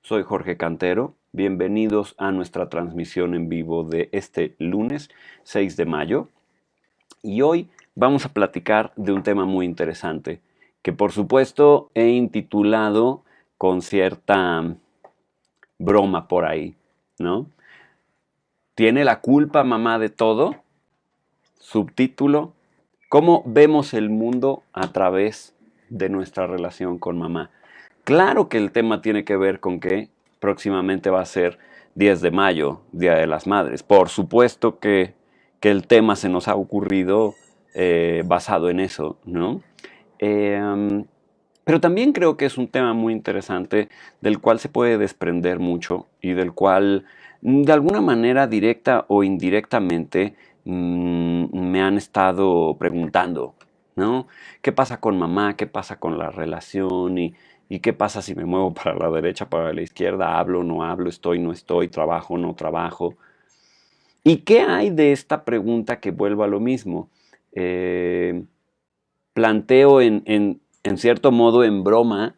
Soy Jorge Cantero. Bienvenidos a nuestra transmisión en vivo de este lunes 6 de mayo. Y hoy vamos a platicar de un tema muy interesante que por supuesto he intitulado con cierta broma por ahí, ¿no? ¿Tiene la culpa mamá de todo? Subtítulo: ¿cómo vemos el mundo a través de nuestra relación con mamá? Claro que el tema tiene que ver con que próximamente va a ser 10 de mayo, Día de las Madres. Por supuesto que el tema se nos ha ocurrido basado en eso, ¿no? Eh, pero también creo que es un tema muy interesante del cual se puede desprender mucho y del cual de alguna manera directa o indirectamente me han estado preguntando, ¿no? ¿Qué pasa con mamá? ¿Qué pasa con la relación? ¿Y qué pasa si me muevo para la derecha, para la izquierda? ¿Hablo, no hablo? ¿Estoy, no estoy? ¿Trabajo, no trabajo? ¿Y qué hay de esta pregunta que vuelvo a lo mismo? Eh, Planteo en cierto modo en broma,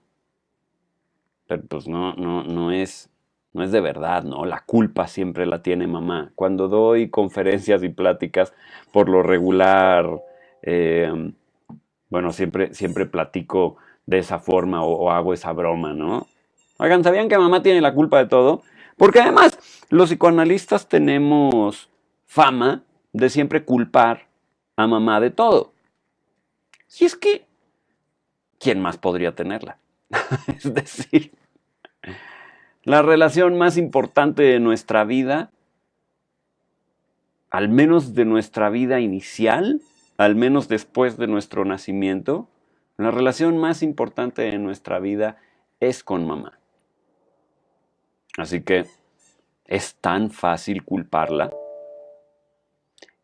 pero pues no es de verdad, ¿no? La culpa siempre la tiene mamá. Cuando doy conferencias y pláticas, por lo regular, eh, bueno, siempre platico de esa forma o hago esa broma, ¿no? Oigan, ¿sabían que mamá tiene la culpa de todo? Porque además, los psicoanalistas tenemos fama de siempre culpar a mamá de todo. Y es que, ¿quién más podría tenerla? Es decir, la relación más importante de nuestra vida, al menos de nuestra vida inicial, al menos después de nuestro nacimiento, la relación más importante de nuestra vida es con mamá. Así que es tan fácil culparla,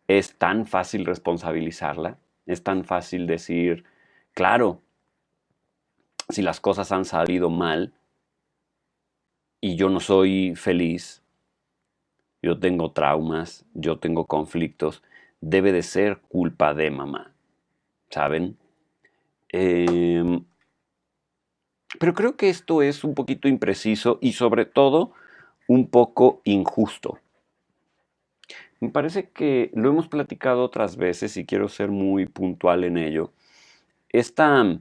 es tan fácil responsabilizarla, es tan fácil decir, claro, si las cosas han salido mal y yo no soy feliz, yo tengo traumas, yo tengo conflictos, debe de ser culpa de mamá, ¿saben? Eh, pero creo que esto es un poquito impreciso y sobre todo un poco injusto. Me parece que lo hemos platicado otras veces y quiero ser muy puntual en ello. Esta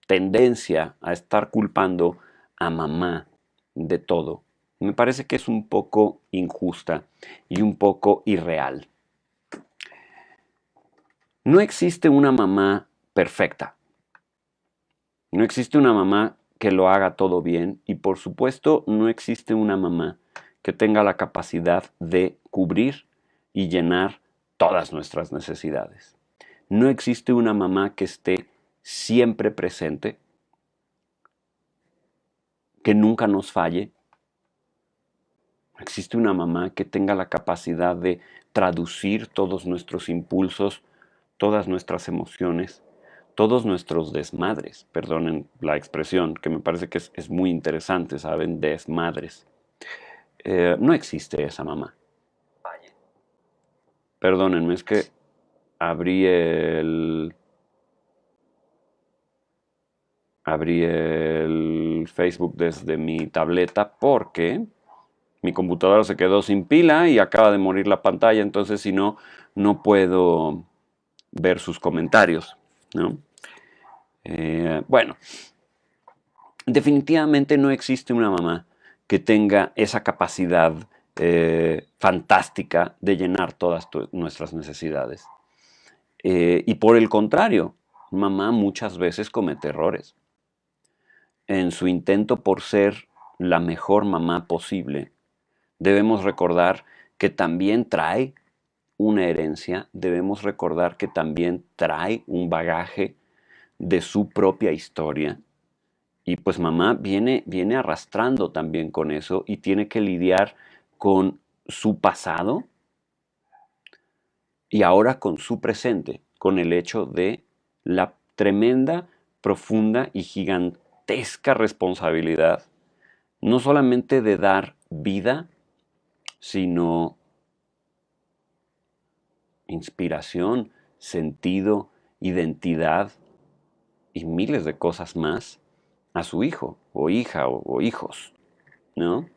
tendencia a estar culpando a mamá de todo, me parece que es un poco injusta y un poco irreal. No existe una mamá perfecta. No existe una mamá que lo haga todo bien y por supuesto no existe una mamá que tenga la capacidad de cubrir y llenar todas nuestras necesidades. No existe una mamá que esté siempre presente, que nunca nos falle. No existe una mamá que tenga la capacidad de traducir todos nuestros impulsos, todas nuestras emociones, todos nuestros desmadres, perdonen la expresión, que me parece que es muy interesante, ¿saben? Desmadres. No existe esa mamá. Perdónenme, es que abrí el, abrí el Facebook desde mi tableta porque mi computadora se quedó sin pila y acaba de morir la pantalla, entonces si no, no puedo ver sus comentarios, ¿no? Bueno, definitivamente no existe una mamá que tenga esa capacidad fantástica de llenar todas nuestras necesidades. Y por el contrario, mamá muchas veces comete errores. En su intento por ser la mejor mamá posible, debemos recordar que también trae una herencia, debemos recordar que también trae un bagaje de su propia historia. Y pues mamá viene arrastrando también con eso y tiene que lidiar con su pasado y ahora con su presente, con el hecho de la tremenda, profunda y gigantesca responsabilidad, no solamente de dar vida, sino inspiración, sentido, identidad y miles de cosas más a su hijo o hija o hijos. ¿no?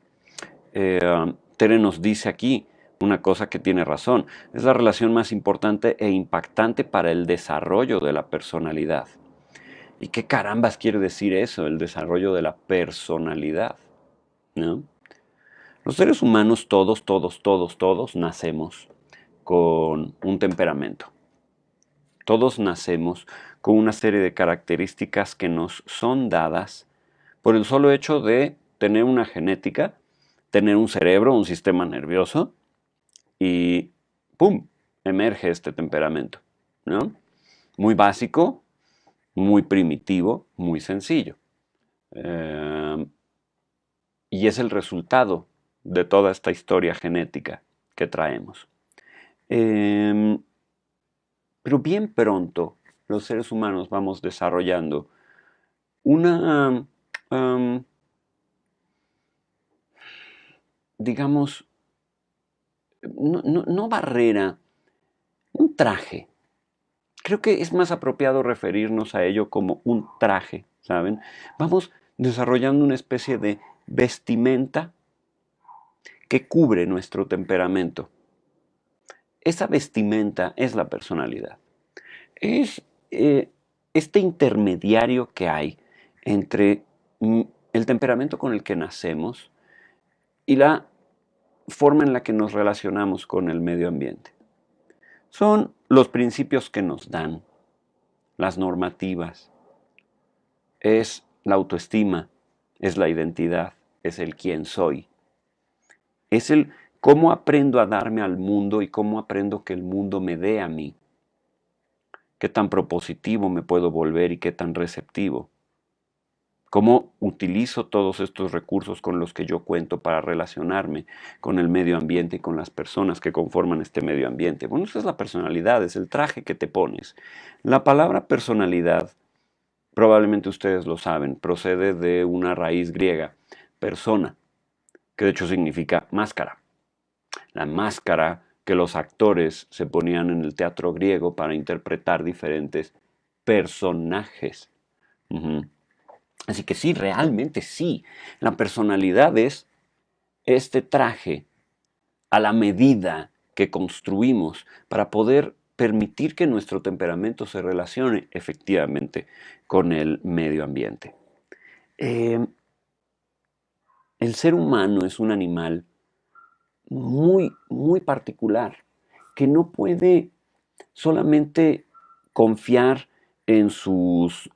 Tere nos dice aquí una cosa que tiene razón. Es la relación más importante e impactante para el desarrollo de la personalidad. ¿Y qué carambas quiere decir eso, el desarrollo de la personalidad? ¿No? Los seres humanos, todos nacemos con un temperamento. Todos nacemos con una serie de características que nos son dadas por el solo hecho de tener una genética, tener un cerebro, un sistema nervioso, y ¡pum! Emerge este temperamento, ¿no? Muy básico, muy primitivo, muy sencillo. Y es el resultado de toda esta historia genética que traemos. Pero bien pronto los seres humanos vamos desarrollando una, digamos, no barrera, un traje. Creo que es más apropiado referirnos a ello como un traje, ¿saben? Vamos desarrollando una especie de vestimenta que cubre nuestro temperamento. Esa vestimenta es la personalidad. Es este intermediario que hay entre el temperamento con el que nacemos y la forma en la que nos relacionamos con el medio ambiente. Son los principios que nos dan, las normativas, es la autoestima, es la identidad, es el quién soy. Es el cómo aprendo a darme al mundo y cómo aprendo que el mundo me dé a mí. Qué tan propositivo me puedo volver y qué tan receptivo. Cómo utilizo todos estos recursos con los que yo cuento para relacionarme con el medio ambiente y con las personas que conforman este medio ambiente. Bueno, esa es la personalidad, es el traje que te pones. La palabra personalidad, probablemente ustedes lo saben, procede de una raíz griega, persona, que de hecho significa máscara. La máscara que los actores se ponían en el teatro griego para interpretar diferentes personajes. Uh-huh. Así que sí, realmente sí. La personalidad es este traje a la medida que construimos para poder permitir que nuestro temperamento se relacione efectivamente con el medio ambiente. El ser humano es un animal muy particular que no puede solamente confiar en sus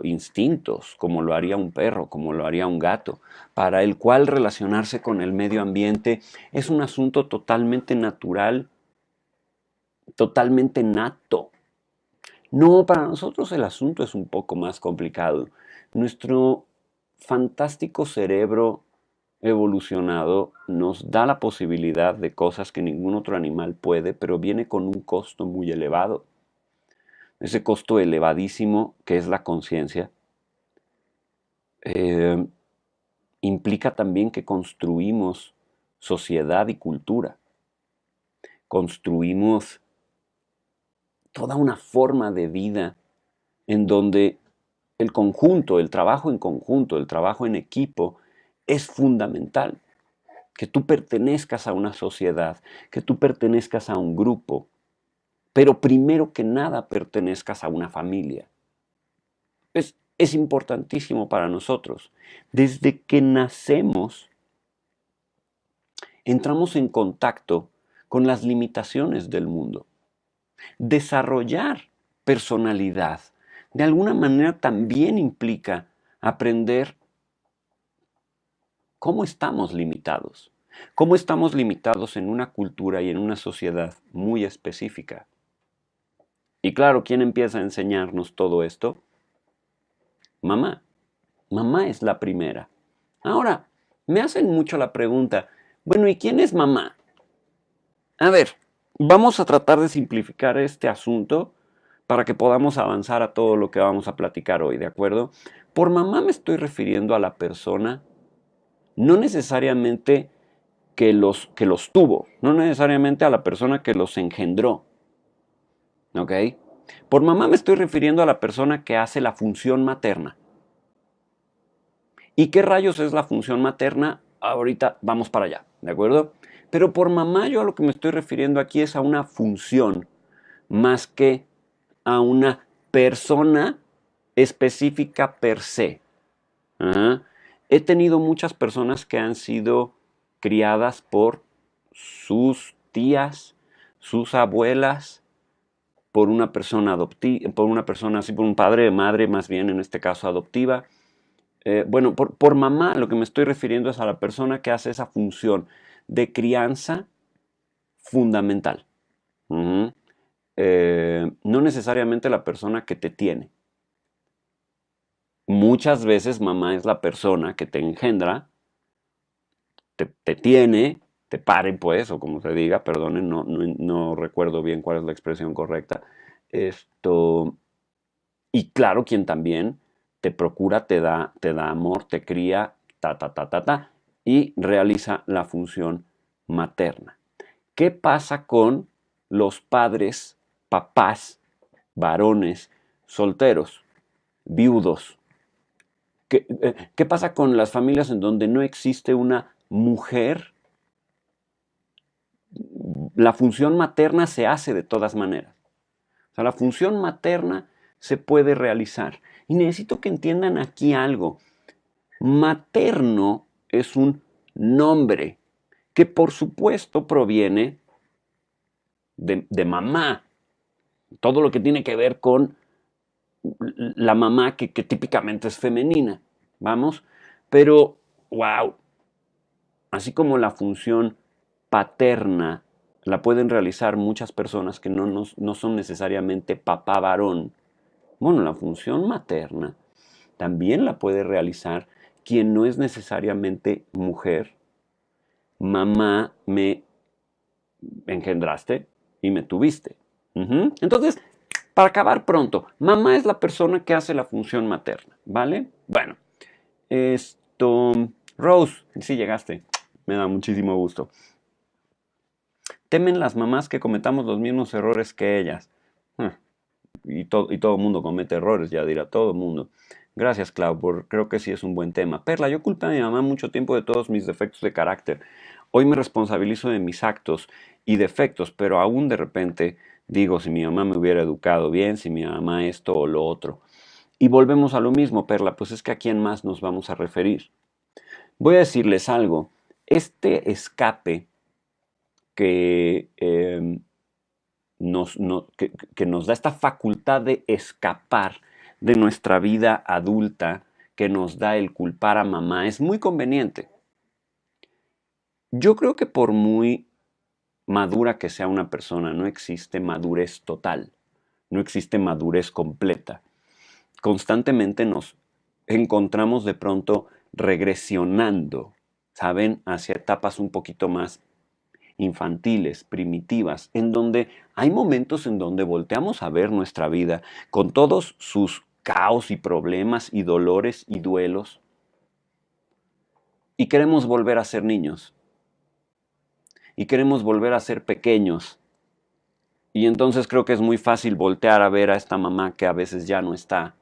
instintos, como lo haría un perro, como lo haría un gato, para el cual relacionarse con el medio ambiente es un asunto totalmente natural, totalmente nato. No, para nosotros el asunto es un poco más complicado. Nuestro fantástico cerebro evolucionado nos da la posibilidad de cosas que ningún otro animal puede, pero viene con un costo muy elevado. Ese costo elevadísimo que es la conciencia, eh, implica también que construimos sociedad y cultura. Construimos toda una forma de vida en donde el conjunto, el trabajo en conjunto, el trabajo en equipo es fundamental. Que tú pertenezcas a una sociedad, que tú pertenezcas a un grupo, pero primero que nada pertenezcas a una familia. Es importantísimo para nosotros. Desde que nacemos, entramos en contacto con las limitaciones del mundo. Desarrollar personalidad de alguna manera también implica aprender cómo estamos limitados. Cómo estamos limitados en una cultura y en una sociedad muy específica. Y claro, ¿quién empieza a enseñarnos todo esto? Mamá. Mamá es la primera. Ahora, me hacen mucho la pregunta, bueno, ¿y quién es mamá? A ver, vamos a tratar de simplificar este asunto para que podamos avanzar a todo lo que vamos a platicar hoy, ¿de acuerdo? Por mamá me estoy refiriendo a la persona, no necesariamente que los tuvo, no necesariamente a la persona que los engendró, ¿ok? Por mamá me estoy refiriendo a la persona que hace la función materna. ¿Y qué rayos es la función materna? ahorita vamos para allá, ¿de acuerdo? Pero por mamá yo a lo que me estoy refiriendo aquí es a una función más que a una persona específica per se. Ajá. He tenido muchas personas que han sido criadas por sus tías, sus abuelas, por una persona adoptiva, por una persona así, por un padre, madre más bien en este caso adoptiva. Bueno, por mamá lo que me estoy refiriendo es a la persona que hace esa función de crianza fundamental. Ujú. No necesariamente la persona que te tiene. Muchas veces mamá es la persona que te engendra, te tiene, te pare pues, o como se diga, perdonen, no recuerdo bien cuál es la expresión correcta. Esto, y claro, quien también te procura, te da amor, te cría, y realiza la función materna. ¿Qué pasa con los padres, papás, varones, solteros, viudos? ¿Qué pasa con las familias en donde no existe una mujer? La función materna se hace de todas maneras. O sea, la función materna se puede realizar. Y necesito que entiendan aquí algo. Materno es un nombre que por supuesto proviene de mamá. Todo lo que tiene que ver con la mamá que típicamente es femenina. ¿Vamos? Pero, wow, así como la función paterna la pueden realizar muchas personas que no son necesariamente papá varón, bueno, la función materna también la puede realizar quien no es necesariamente mujer. Mamá, me engendraste y me tuviste. Entonces, para acabar pronto, mamá es la persona que hace la función materna, ¿vale? Bueno, esto, Rose, sí llegaste, me da muchísimo gusto. Temen las mamás que cometamos los mismos errores que ellas. Y todo el mundo comete errores, ya dirá todo el mundo. Gracias, Clau, creo que sí es un buen tema. Perla, yo culpé a mi mamá mucho tiempo de todos mis defectos de carácter. Hoy me responsabilizo de mis actos y defectos, pero aún de repente digo, si mi mamá me hubiera educado bien, si mi mamá esto o lo otro. Y volvemos a lo mismo, Perla, pues es que a quién más nos vamos a referir. Voy a decirles algo. Este escape que que nos da esta facultad de escapar de nuestra vida adulta, que nos da el culpar a mamá, es muy conveniente. Yo creo que por muy madura que sea una persona, no existe madurez total, no existe madurez completa. Constantemente nos encontramos de pronto regresionando, ¿saben?, hacia etapas un poquito más infantiles, primitivas, en donde hay momentos en donde volteamos a ver nuestra vida con todos sus caos y problemas y dolores y duelos y queremos volver a ser niños y queremos volver a ser pequeños. Y entonces creo que es muy fácil voltear a ver a esta mamá que a veces ya no está,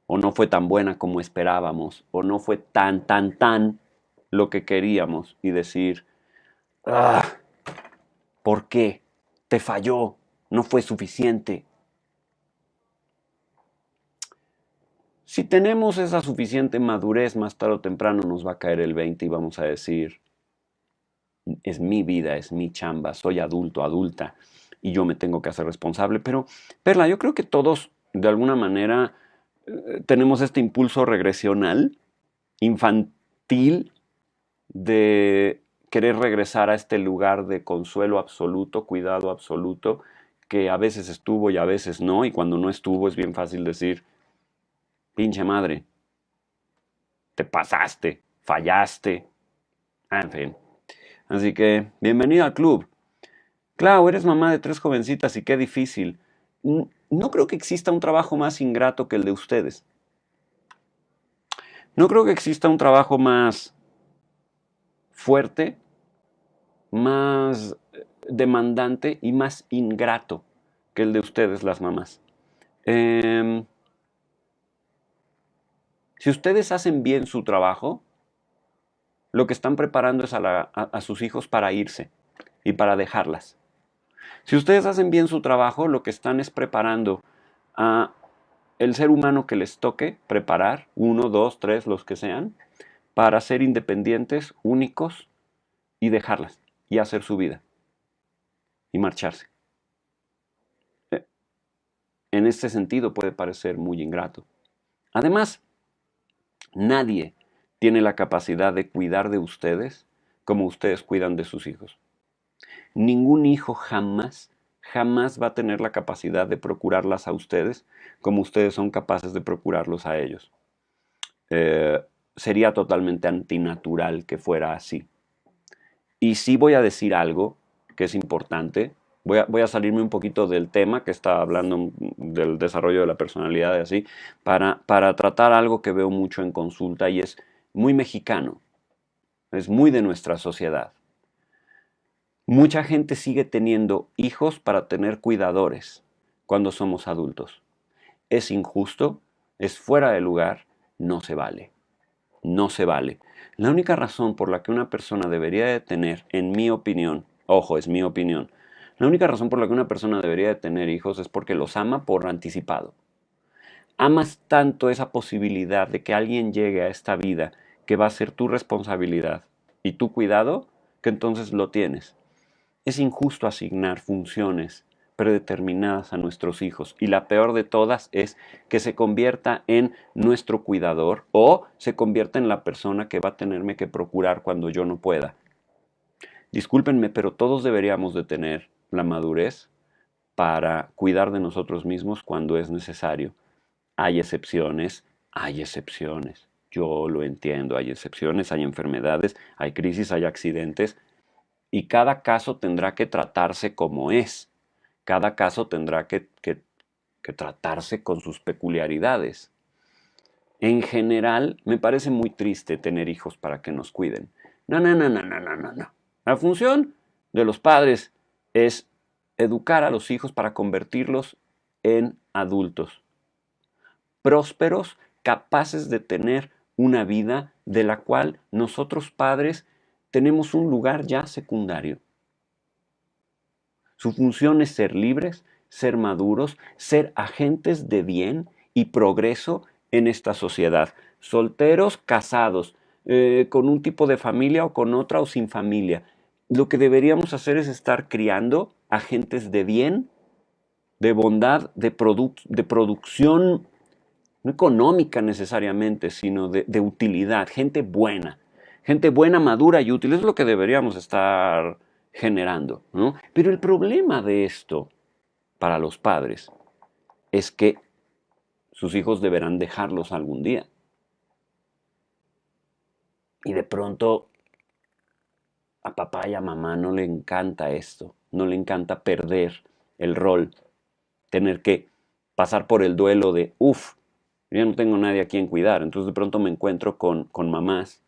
o no fue tan buena como esperábamos, o no fue tan lo que queríamos, y decir, ah, ¿por qué? Te falló, no fue suficiente. Si tenemos esa suficiente madurez, más tarde o temprano nos va a caer el 20 y vamos a decir, es mi vida, es mi chamba, soy adulto, adulta, y yo me tengo que hacer responsable. Pero, Perla, yo creo que todos, de alguna manera, tenemos este impulso regresional, infantil, de querer regresar a este lugar de consuelo absoluto, cuidado absoluto, que a veces estuvo y a veces no, y cuando no estuvo es bien fácil decir, pinche madre, te pasaste, fallaste, en fin. Así que, bienvenido al club. Clau, eres mamá de 3 jovencitas y qué difícil. No creo que exista un trabajo más ingrato que el de ustedes. No creo que exista un trabajo más fuerte, más demandante y más ingrato que el de ustedes, las mamás. Si ustedes hacen bien su trabajo, lo que están preparando es a sus hijos para irse y para dejarlas. Si ustedes hacen bien su trabajo, lo que están es preparando a el ser humano que les toque preparar, 1, 2, 3, los que sean, para ser independientes, únicos y dejarlas y hacer su vida y marcharse. En este sentido puede parecer muy ingrato. Además, nadie tiene la capacidad de cuidar de ustedes como ustedes cuidan de sus hijos. Ningún hijo jamás va a tener la capacidad de procurarlas a ustedes como ustedes son capaces de procurarlos a ellos. Sería totalmente antinatural que fuera así. Y sí voy a decir algo que es importante. Voy a salirme un poquito del tema que está hablando del desarrollo de la personalidad y así, para tratar algo que veo mucho en consulta y es muy mexicano. Es muy de nuestra sociedad. Mucha gente sigue teniendo hijos para tener cuidadores cuando somos adultos. Es injusto, es fuera de lugar, no se vale. No se vale. La única razón por la que una persona debería de tener, en mi opinión, ojo, es mi opinión, la única razón por la que una persona debería de tener hijos es porque los ama por anticipado. Amas tanto esa posibilidad de que alguien llegue a esta vida que va a ser tu responsabilidad y tu cuidado, que entonces lo tienes. Es injusto asignar funciones predeterminadas a nuestros hijos y la peor de todas es que se convierta en nuestro cuidador o se convierta en la persona que va a tenerme que procurar cuando yo no pueda. Discúlpenme, pero todos deberíamos de tener la madurez para cuidar de nosotros mismos cuando es necesario. Hay excepciones, hay excepciones. Yo lo entiendo, hay excepciones, hay enfermedades, hay crisis, hay accidentes, y cada caso tendrá que tratarse como es. Cada caso tendrá que tratarse con sus peculiaridades. En general, me parece muy triste tener hijos para que nos cuiden. No, no, no, no, no, no, no, no. La función de los padres es educar a los hijos para convertirlos en adultos prósperos, capaces de tener una vida de la cual nosotros padres tenemos un lugar ya secundario. Su función es ser libres, ser maduros, ser agentes de bien y progreso en esta sociedad. Solteros, casados, con un tipo de familia o con otra o sin familia. Lo que deberíamos hacer es estar criando agentes de bien, de bondad, de producción, no económica necesariamente, sino de utilidad, gente buena, madura y útil. Eso es lo que deberíamos estar generando, ¿no? Pero el problema de esto para los padres es que sus hijos deberán dejarlos algún día. Y de pronto a papá y a mamá no le encanta esto, no le encanta perder el rol, tener que pasar por el duelo de, yo no tengo nadie a quien cuidar. Entonces de pronto me encuentro con mamás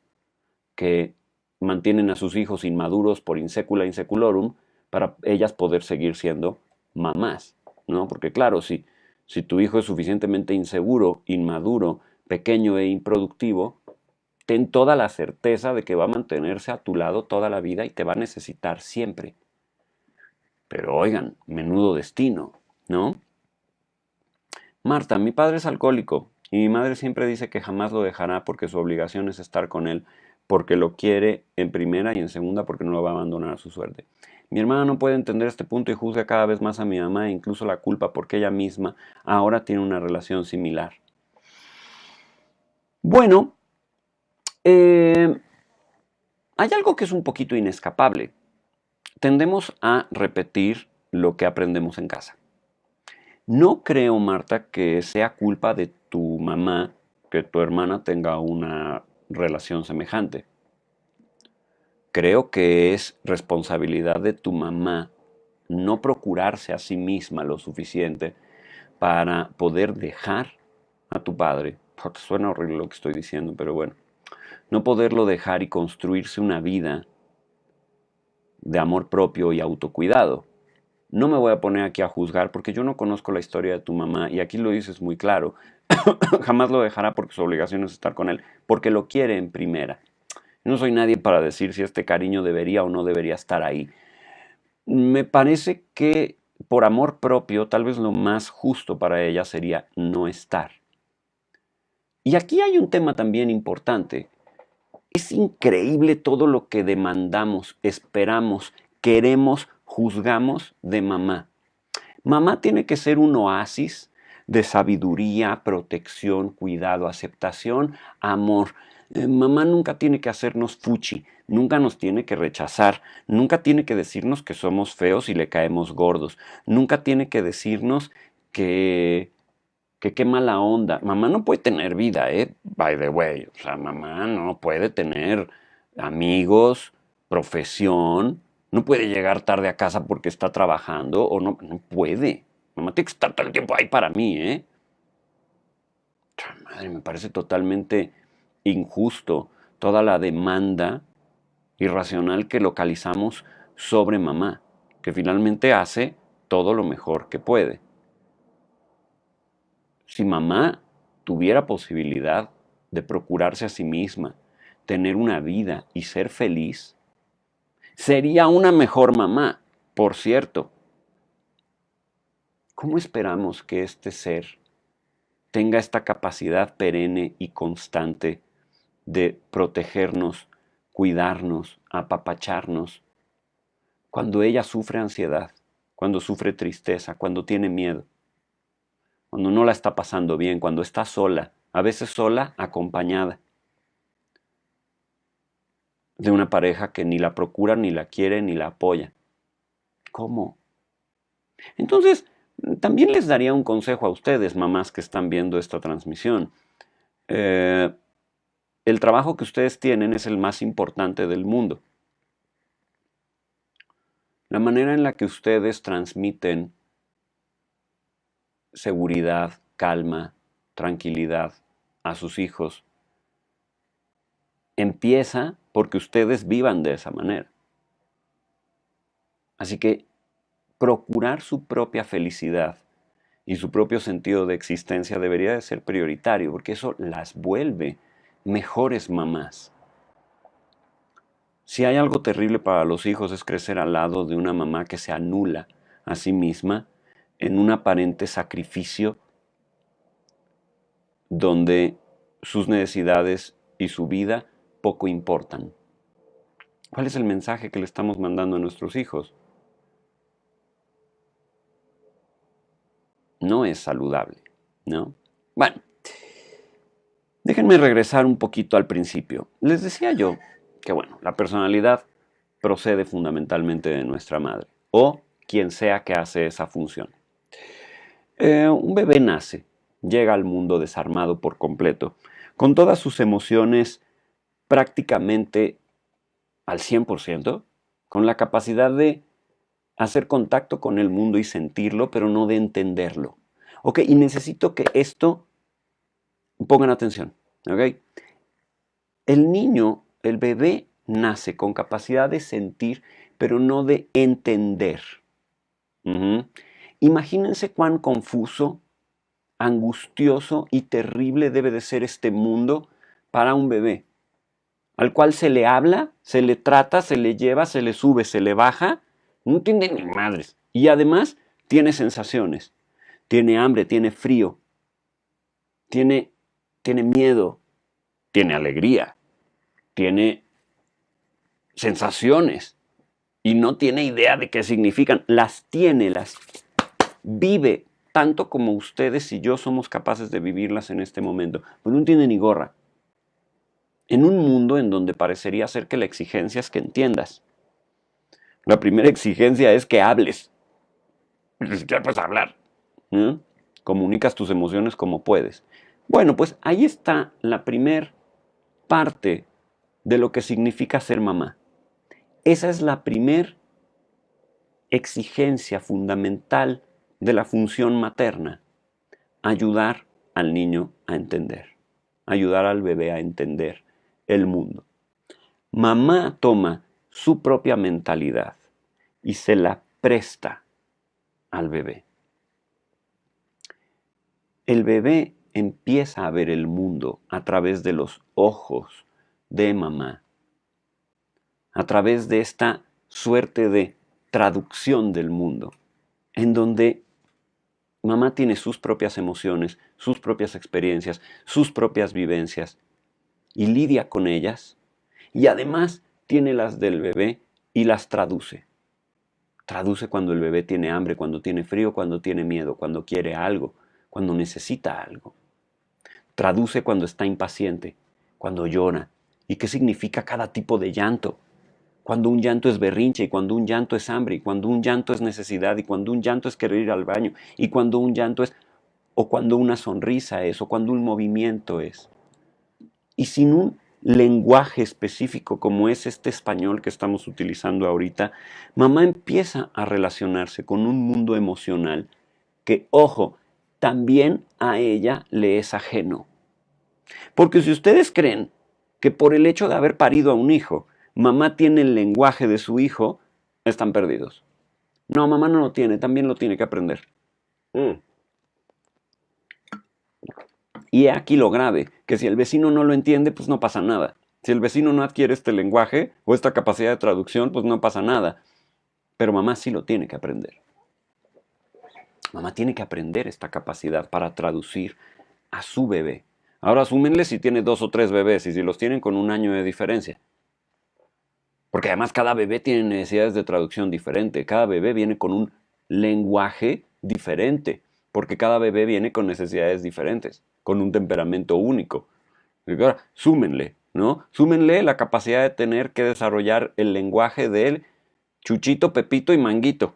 que mantienen a sus hijos inmaduros por insecula inseculorum para ellas poder seguir siendo mamás, ¿no? Porque claro, si tu hijo es suficientemente inseguro, inmaduro, pequeño e improductivo, ten toda la certeza de que va a mantenerse a tu lado toda la vida y te va a necesitar siempre. Pero oigan, menudo destino, ¿no? Marta, mi padre es alcohólico y mi madre siempre dice que jamás lo dejará porque su obligación es estar con él, porque lo quiere en primera y en segunda porque no lo va a abandonar a su suerte. Mi hermana no puede entender este punto y juzga cada vez más a mi mamá e incluso la culpa porque ella misma ahora tiene una relación similar. Bueno, hay algo que es un poquito inescapable. Tendemos a repetir lo que aprendemos en casa. No creo, Marta, que sea culpa de tu mamá que tu hermana tenga una relación semejante. Creo que es responsabilidad de tu mamá no procurarse a sí misma lo suficiente para poder dejar a tu padre. Suena horrible lo que estoy diciendo, pero bueno. No poderlo dejar y construirse una vida de amor propio y autocuidado. No me voy a poner aquí a juzgar porque yo no conozco la historia de tu mamá y aquí lo dices muy claro. Jamás lo dejará porque su obligación es estar con él, porque lo quiere en primera. No soy nadie para decir si este cariño debería o no debería estar ahí. Me parece que por amor propio, tal vez lo más justo para ella sería no estar. Y aquí hay un tema también importante. Es increíble todo lo que demandamos, esperamos, queremos, juzgamos de mamá. Mamá tiene que ser un oasis de sabiduría, protección, cuidado, aceptación, amor. Mamá nunca tiene que hacernos fuchi, nunca nos tiene que rechazar, nunca tiene que decirnos que somos feos y le caemos gordos, nunca tiene que decirnos que qué mala onda. Mamá no puede tener vida, by the way. O sea, mamá no puede tener amigos, profesión, no puede llegar tarde a casa porque está trabajando o no puede. Mamá tiene que estar todo el tiempo ahí para mí, ¿eh? Madre, me parece totalmente injusto toda la demanda irracional que localizamos sobre mamá, que finalmente hace todo lo mejor que puede. Si mamá tuviera posibilidad de procurarse a sí misma, tener una vida y ser feliz, sería una mejor mamá, por cierto. ¿Cómo esperamos que este ser tenga esta capacidad perenne y constante de protegernos, cuidarnos, apapacharnos, cuando ella sufre ansiedad, cuando sufre tristeza, cuando tiene miedo, cuando no la está pasando bien, cuando está sola, a veces sola, acompañada de una pareja que ni la procura, ni la quiere, ni la apoya? ¿Cómo? Entonces, también les daría un consejo a ustedes, mamás que están viendo esta transmisión. Eh, el trabajo que ustedes tienen es el más importante del mundo. La manera en la que ustedes transmiten seguridad, calma, tranquilidad a sus hijos empieza porque ustedes vivan de esa manera. Así que procurar su propia felicidad y su propio sentido de existencia debería de ser prioritario, porque eso las vuelve mejores mamás. Si hay algo terrible para los hijos es crecer al lado de una mamá que se anula a sí misma en un aparente sacrificio donde sus necesidades y su vida poco importan. ¿Cuál es el mensaje que le estamos mandando a nuestros hijos? No es saludable, ¿no? Bueno, déjenme regresar un poquito al principio. Les decía yo que, bueno, la personalidad procede fundamentalmente de nuestra madre o quien sea que hace esa función. Un bebé nace, llega al mundo desarmado por completo, con todas sus emociones prácticamente al 100%, con la capacidad de hacer contacto con el mundo y sentirlo, pero no de entenderlo. Ok, y necesito que esto pongan atención. Ok, el niño, el bebé, nace con capacidad de sentir, pero no de entender. Ujú. Imagínense cuán confuso, angustioso y terrible debe de ser este mundo para un bebé, al cual se le habla, se le trata, se le lleva, se le sube, se le baja, no entiende ni madres. Y además tiene sensaciones, tiene hambre, tiene frío, tiene, tiene miedo, tiene alegría, tiene sensaciones y no tiene idea de qué significan. Las tiene, las vive tanto como ustedes y yo somos capaces de vivirlas en este momento. Pues no entiende ni gorra. En un mundo en donde parecería ser que la exigencia es que entiendas. La primera exigencia es que hables. Ni siquiera puedes hablar. ¿No? Comunicas tus emociones como puedes. Bueno, pues ahí está la primer parte de lo que significa ser mamá. Esa es la primer exigencia fundamental de la función materna. Ayudar al niño a entender. Ayudar al bebé a entender el mundo. Mamá toma su propia mentalidad y se la presta al bebé. El bebé empieza a ver el mundo a través de los ojos de mamá a través de esta suerte de traducción del mundo, en donde mamá tiene sus propias emociones, sus propias experiencias, sus propias vivencias, y lidia con ellas, y además tiene las del bebé y las traduce. Traduce cuando el bebé tiene hambre, cuando tiene frío, cuando tiene miedo, cuando quiere algo, cuando necesita algo. Traduce cuando está impaciente, cuando llora, y qué significa cada tipo de llanto. Cuando un llanto es berrinche, y cuando un llanto es hambre, y cuando un llanto es necesidad, y cuando un llanto es querer ir al baño, y cuando un llanto es, o cuando una sonrisa es, o cuando un movimiento es. Y sin un lenguaje específico como es este español que estamos utilizando ahorita, mamá empieza a relacionarse con un mundo emocional que, ojo, también a ella le es ajeno. Porque si ustedes creen que por el hecho de haber parido a un hijo, mamá tiene el lenguaje de su hijo, están perdidos. No, mamá no lo tiene, también lo tiene que aprender. Y he aquí lo grave, que si el vecino no lo entiende, pues no pasa nada. Si el vecino no adquiere este lenguaje o esta capacidad de traducción, pues no pasa nada. Pero mamá sí lo tiene que aprender. Mamá tiene que aprender esta capacidad para traducir a su bebé. Ahora asúmenle si tiene 2 o 3 bebés y si los tienen con un año de diferencia. Porque además cada bebé tiene necesidades de traducción diferente. Cada bebé viene con un lenguaje diferente. Porque cada bebé viene con necesidades diferentes, con un temperamento único. Y ahora, súmenle, ¿no? Súmenle la capacidad de tener que desarrollar el lenguaje del Chuchito, Pepito y Manguito.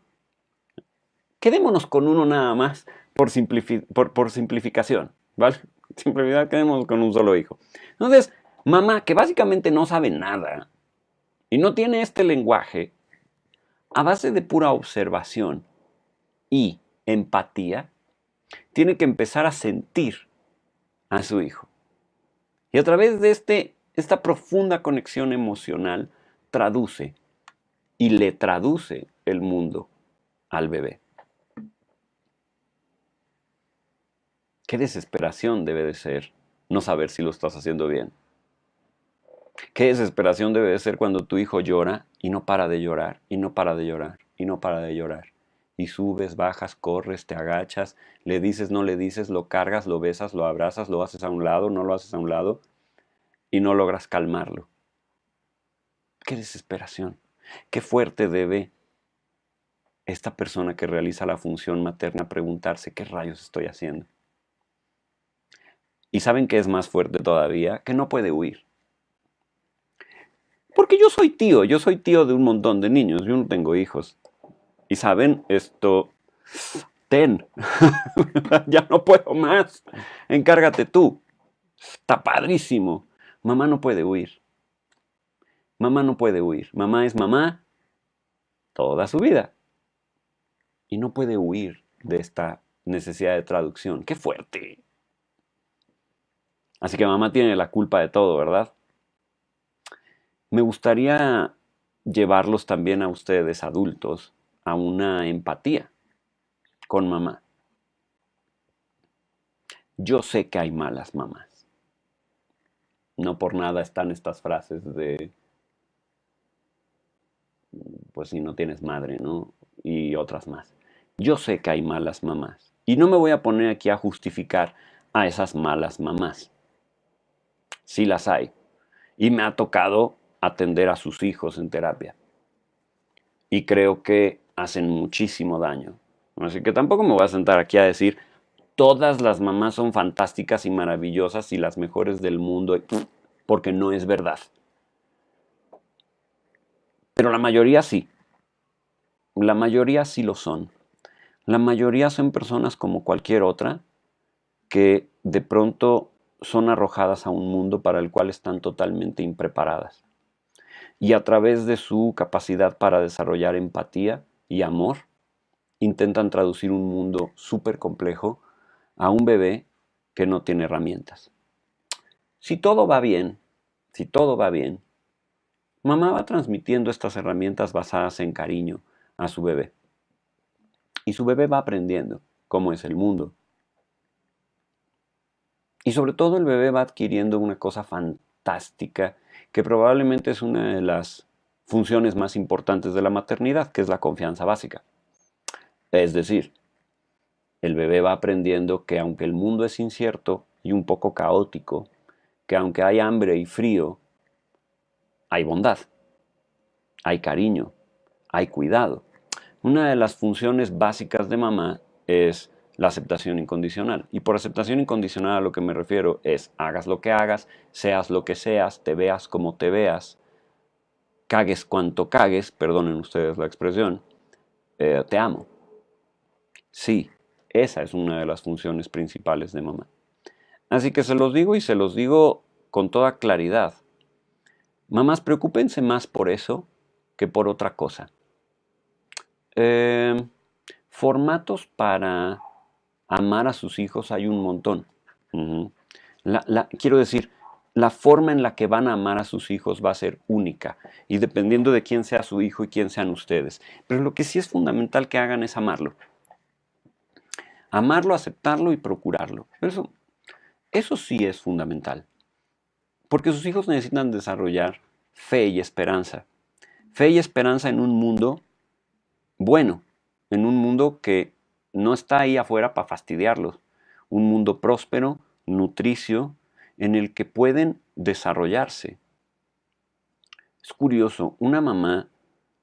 Quedémonos con uno nada más por simplificación, ¿vale? Simplicidad, quedémonos con un solo hijo. Entonces, mamá, que básicamente no sabe nada y no tiene este lenguaje, a base de pura observación y empatía, tiene que empezar a sentir a su hijo. Y a través de esta profunda conexión emocional, traduce y le traduce el mundo al bebé. Qué desesperación debe de ser no saber si lo estás haciendo bien. Qué desesperación debe de ser cuando tu hijo llora y no para de llorar, y no para de llorar, y no para de llorar. Y subes, bajas, corres, te agachas, le dices, no le dices, lo cargas, lo besas, lo abrazas, lo haces a un lado, no lo haces a un lado, y no logras calmarlo. Qué desesperación. Qué fuerte debe esta persona que realiza la función materna preguntarse qué rayos estoy haciendo. Y saben que es más fuerte todavía, que no puede huir. Porque yo soy tío de un montón de niños, yo no tengo hijos. Y saben, ten, ya no puedo más, encárgate tú, está padrísimo. Mamá no puede huir, mamá no puede huir, mamá es mamá toda su vida. Y no puede huir de esta necesidad de traducción. ¡Qué fuerte! Así que mamá tiene la culpa de todo, ¿verdad? Me gustaría llevarlos también a ustedes, adultos, a una empatía con mamá. Yo sé que hay malas mamás. No por nada están estas frases de, pues si no tienes madre, ¿no? Y otras más. Yo sé que hay malas mamás. Y no me voy a poner aquí a justificar a esas malas mamás. Sí las hay. Y me ha tocado atender a sus hijos en terapia. Y creo que hacen muchísimo daño. Así que tampoco me voy a sentar aquí a decir todas las mamás son fantásticas y maravillosas y las mejores del mundo, porque no es verdad. Pero la mayoría sí. La mayoría sí lo son. La mayoría son personas como cualquier otra que de pronto son arrojadas a un mundo para el cual están totalmente impreparadas. Y a través de su capacidad para desarrollar empatía y amor, intentan traducir un mundo súper complejo a un bebé que no tiene herramientas. Si todo va bien, si todo va bien, mamá va transmitiendo estas herramientas basadas en cariño a su bebé. Y su bebé va aprendiendo cómo es el mundo. Y sobre todo el bebé va adquiriendo una cosa fantástica que probablemente es una de las funciones más importantes de la maternidad, que es la confianza básica. Es decir, el bebé va aprendiendo que aunque el mundo es incierto y un poco caótico, que aunque hay hambre y frío, hay bondad, hay cariño, hay cuidado. Una de las funciones básicas de mamá es la aceptación incondicional. Y por aceptación incondicional a lo que me refiero es hagas lo que hagas, seas lo que seas, te veas como te veas, cagues cuanto cagues, perdonen ustedes la expresión, te amo. Sí, esa es una de las funciones principales de mamá. Así que se los digo y se los digo con toda claridad. Mamás, preocúpense más por eso que por otra cosa. Eh, Formatos para amar a sus hijos hay un montón. Ujú. Quiero decir, la forma en la que van a amar a sus hijos va a ser única y dependiendo de quién sea su hijo y quién sean ustedes. Pero lo que sí es fundamental que hagan es amarlo. Amarlo, aceptarlo y procurarlo. Eso sí es fundamental. Porque sus hijos necesitan desarrollar fe y esperanza. Fe y esperanza en un mundo bueno, en un mundo que no está ahí afuera para fastidiarlos. Un mundo próspero, nutricio, en el que pueden desarrollarse. Es curioso, una mamá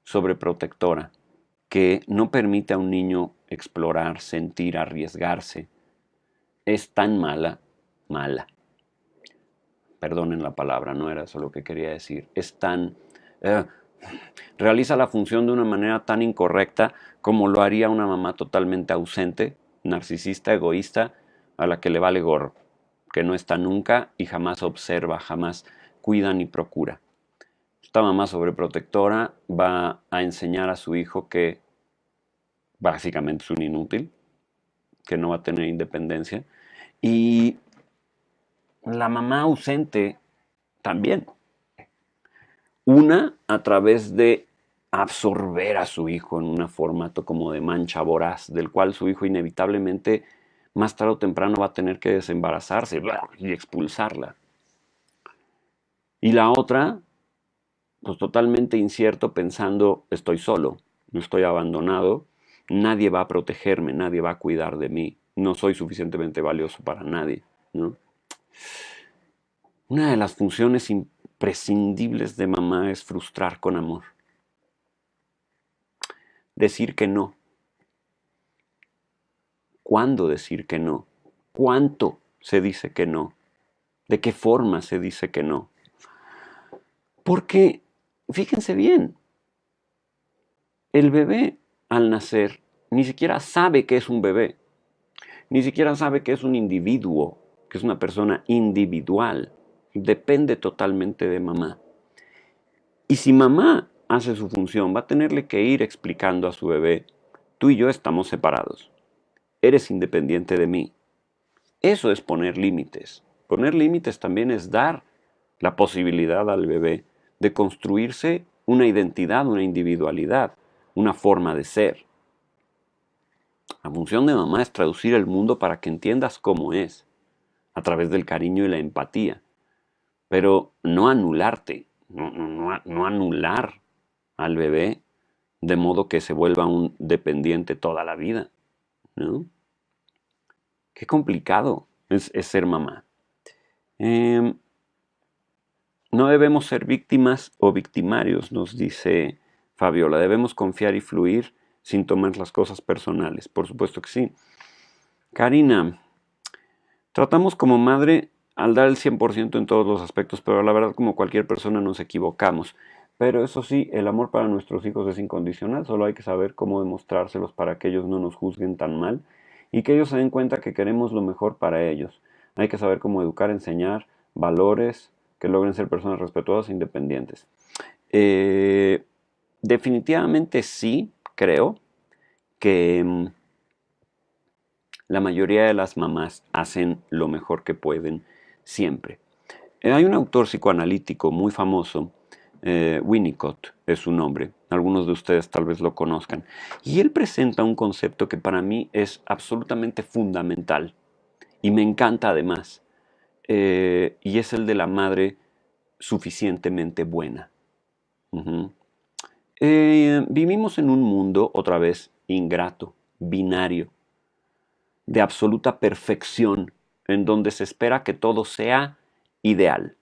sobreprotectora que no permite a un niño explorar, sentir, arriesgarse, es tan mala. Perdonen la palabra, no era eso lo que quería decir. Eh, realiza la función de una manera tan incorrecta como lo haría una mamá totalmente ausente, narcisista, egoísta, a la que le vale gorro, que no está nunca y jamás observa, jamás cuida ni procura. Esta mamá sobreprotectora va a enseñar a su hijo que básicamente es un inútil, que no va a tener independencia, y la mamá ausente también. Una a través de absorber a su hijo en un formato como de mancha voraz, del cual su hijo inevitablemente más tarde o temprano va a tener que desembarazarse y expulsarla. Y la otra, pues totalmente incierto, pensando, estoy solo, estoy abandonado, nadie va a protegerme, nadie va a cuidar de mí, no soy suficientemente valioso para nadie, ¿no? Una de las funciones imprescindibles de mamá es frustrar con amor. Decir que no. ¿Cuándo decir que no? ¿Cuánto se dice que no? ¿De qué forma se dice que no? Porque, fíjense bien, el bebé al nacer ni siquiera sabe que es un bebé, ni siquiera sabe que es un individuo, que es una persona individual, depende totalmente de mamá. Y si mamá hace su función, va a tenerle que ir explicando a su bebé, tú y yo estamos separados, eres independiente de mí. Eso es poner límites. Poner límites también es dar la posibilidad al bebé de construirse una identidad, una individualidad, una forma de ser. La función de mamá es traducir el mundo para que entiendas cómo es, a través del cariño y la empatía, pero no anularte, no anular al bebé de modo que se vuelva un dependiente toda la vida, ¿no? Qué complicado es ser mamá. Eh, No debemos ser víctimas o victimarios, nos dice Fabiola. Debemos confiar y fluir sin tomar las cosas personales. Por supuesto que sí. Karina, tratamos como madre al dar el 100% en todos los aspectos, pero la verdad como cualquier persona nos equivocamos. Pero eso sí, el amor para nuestros hijos es incondicional, solo hay que saber cómo demostrárselos para que ellos no nos juzguen tan mal y que ellos se den cuenta que queremos lo mejor para ellos. Hay que saber cómo educar, enseñar valores, que logren ser personas respetuosas e independientes. Eh, Definitivamente sí, creo que la mayoría de las mamás hacen lo mejor que pueden siempre. Hay un autor psicoanalítico muy famoso, Winnicott es su nombre, algunos de ustedes tal vez lo conozcan, y él presenta un concepto que para mí es absolutamente fundamental y me encanta además, y es el de la madre suficientemente buena. Ujú. Vivimos en un mundo, otra vez, ingrato, binario, de absoluta perfección, en donde se espera que todo sea ideal.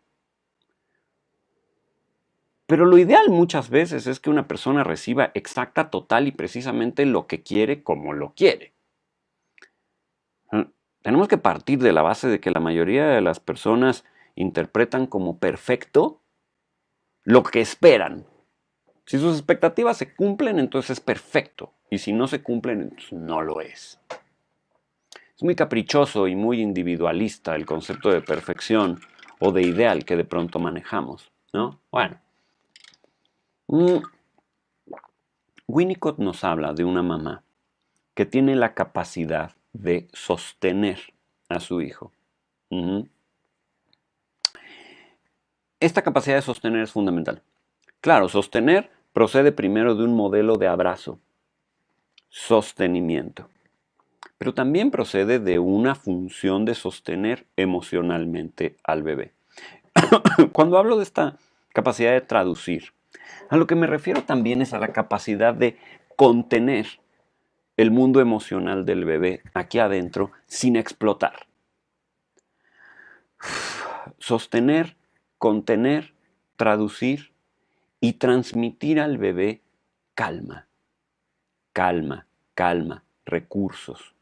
Pero lo ideal muchas veces es que una persona reciba exacta, total y precisamente lo que quiere como lo quiere. Tenemos que partir de la base de que la mayoría de las personas interpretan como perfecto lo que esperan. Si sus expectativas se cumplen, entonces es perfecto. Y si no se cumplen, entonces no lo es. Es muy caprichoso y muy individualista el concepto de perfección o de ideal que de pronto manejamos, ¿no? Bueno. Winnicott nos habla de una mamá que tiene la capacidad de sostener a su hijo. Esta capacidad de sostener es fundamental. Claro, sostener procede primero de un modelo de abrazo, sostenimiento, pero también procede de una función de sostener emocionalmente al bebé. Cuando hablo de esta capacidad de traducir, a lo que me refiero también es a la capacidad de contener el mundo emocional del bebé aquí adentro sin explotar. Sostener, contener, traducir y transmitir al bebé calma, calma, calma, recursos.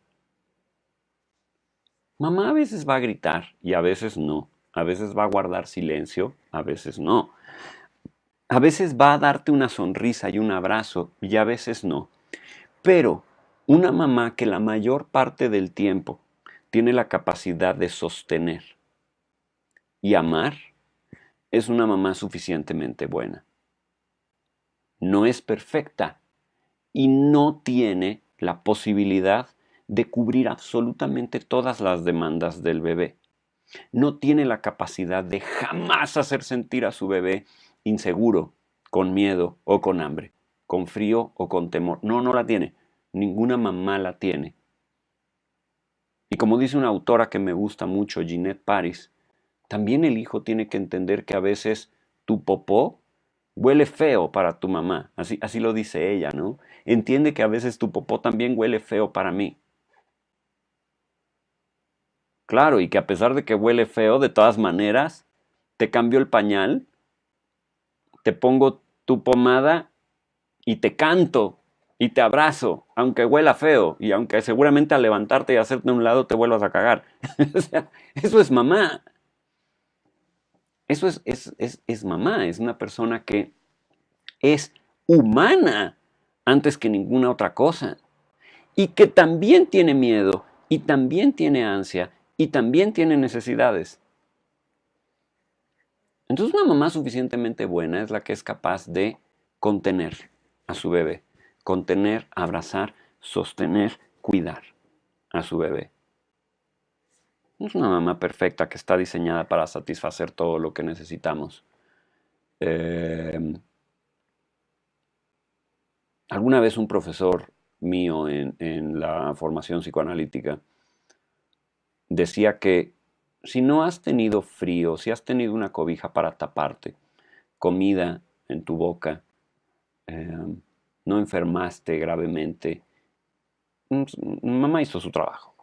Mamá a veces va a gritar y a veces no. A veces va a guardar silencio, a veces no. A veces va a darte una sonrisa y un abrazo y a veces no. Pero una mamá que la mayor parte del tiempo tiene la capacidad de sostener y amar es una mamá suficientemente buena. No es perfecta y no tiene la posibilidad de cubrir absolutamente todas las demandas del bebé. No tiene la capacidad de jamás hacer sentir a su bebé inseguro, con miedo o con hambre, con frío o con temor. No, no la tiene. Ninguna mamá la tiene. Y como dice una autora que me gusta mucho, Ginette Paris, también el hijo tiene que entender que a veces tu popó huele feo para tu mamá. Así lo dice ella, ¿no? Entiende que a veces tu popó también huele feo para mí. Claro, y que a pesar de que huele feo, de todas maneras, te cambio el pañal, te pongo tu pomada y te canto y te abrazo, aunque huela feo y aunque seguramente al levantarte y hacerte a un lado te vuelvas a cagar. O sea, eso es mamá. Eso es mamá, es una persona que es humana antes que ninguna otra cosa. Y que también tiene miedo, y también tiene ansia, y también tiene necesidades. Entonces una mamá suficientemente buena es la que es capaz de contener a su bebé, contener, abrazar, sostener, cuidar a su bebé. No es una mamá perfecta que está diseñada para satisfacer todo lo que necesitamos. Alguna vez un profesor mío en la formación psicoanalítica decía que si no has tenido frío, si has tenido una cobija para taparte, comida en tu boca, eh, no enfermaste gravemente, mamá hizo su trabajo.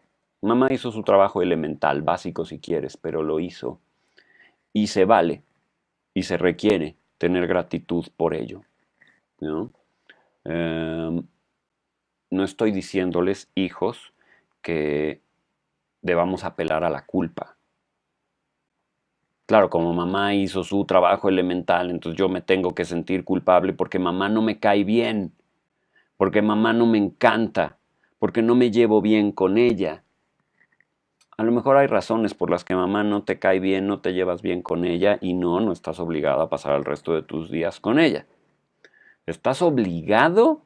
Mamá hizo su trabajo elemental, básico si quieres, pero lo hizo. Y se vale, y se requiere tener gratitud por ello, ¿no? No estoy diciéndoles, hijos, que debamos apelar a la culpa. Claro, como mamá hizo su trabajo elemental, entonces yo me tengo que sentir culpable porque mamá no me cae bien, porque mamá no me encanta, porque no me llevo bien con ella. A lo mejor hay razones por las que mamá no te cae bien, no te llevas bien con ella y no estás obligado a pasar el resto de tus días con ella. Estás obligado